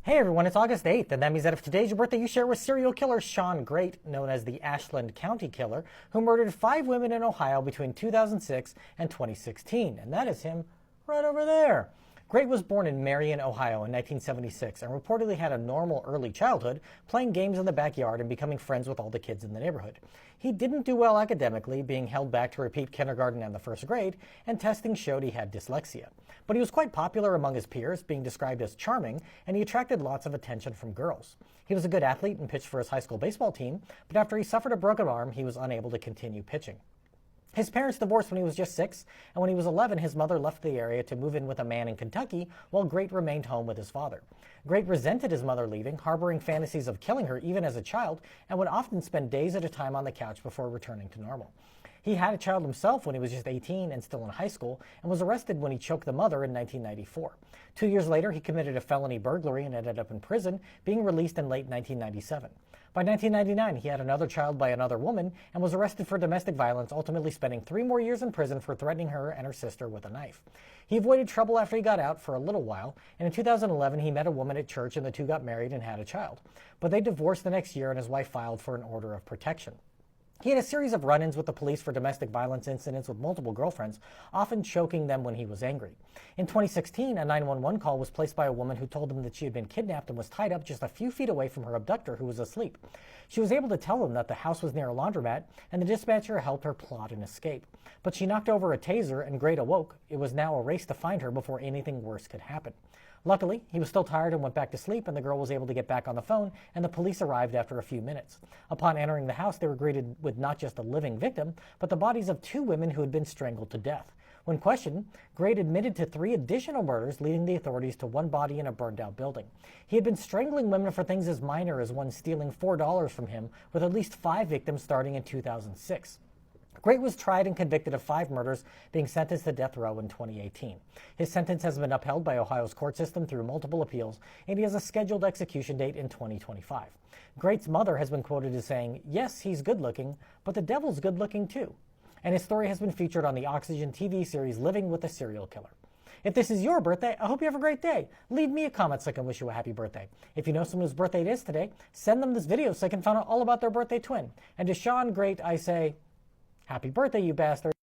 Hey everyone, it's August 8th, and that means that if today's your birthday, you share with serial killer Shawn Grate, known as the Ashland County Killer, who murdered 5 women in Ohio between 2006 and 2016. And that is him right over there. Grate was born in Marion, Ohio in 1976 and reportedly had a normal early childhood, playing games in the backyard and becoming friends with all the kids in the neighborhood. He didn't do well academically, being held back to repeat kindergarten and the first grade, and testing showed he had dyslexia. But he was quite popular among his peers, being described as charming, and he attracted lots of attention from girls. He was a good athlete and pitched for his high school baseball team, but after he suffered a broken arm, he was unable to continue pitching. His parents divorced when he was just 6, and when he was 11, his mother left the area to move in with a man in Kentucky, while Grate remained home with his father. Grate resented his mother leaving, harboring fantasies of killing her even as a child, and would often spend days at a time on the couch before returning to normal. He had a child himself when he was just 18 and still in high school, and was arrested when he choked the mother in 1994. 2 years later, he committed a felony burglary and ended up in prison, being released in late 1997. By 1999, he had another child by another woman and was arrested for domestic violence, ultimately spending 3 more years in prison for threatening her and her sister with a knife. He avoided trouble after he got out for a little while, and in 2011 he met a woman at church and the two got married and had a child. But they divorced the next year and his wife filed for an order of protection. He had a series of run-ins with the police for domestic violence incidents with multiple girlfriends, often choking them when he was angry. In 2016, a 911 call was placed by a woman who told him that she had been kidnapped and was tied up just a few feet away from her abductor, who was asleep. She was able to tell him that the house was near a laundromat, and the dispatcher helped her plot an escape. But she knocked over a taser, and Grate awoke. It was now a race to find her before anything worse could happen. Luckily, he was still tired and went back to sleep, and the girl was able to get back on the phone, and the police arrived after a few minutes. Upon entering the house, they were greeted with not just a living victim, but the bodies of 2 women who had been strangled to death. When questioned, Grate admitted to 3 additional murders, leading the authorities to 1 body in a burned-out building. He had been strangling women for things as minor as one stealing $4 from him, with at least 5 victims starting in 2006. Grate was tried and convicted of 5 murders, being sentenced to death row in 2018. His sentence has been upheld by Ohio's court system through multiple appeals, and he has a scheduled execution date in 2025. Grate's mother has been quoted as saying, "Yes, he's good-looking, but the devil's good-looking too." And his story has been featured on the Oxygen TV series Living with a Serial Killer. If this is your birthday, I hope you have a great day. Leave me a comment so I can wish you a happy birthday. If you know someone whose birthday it is today, send them this video so I can find out all about their birthday twin. And to Shawn Grate, I say, happy birthday, you bastard.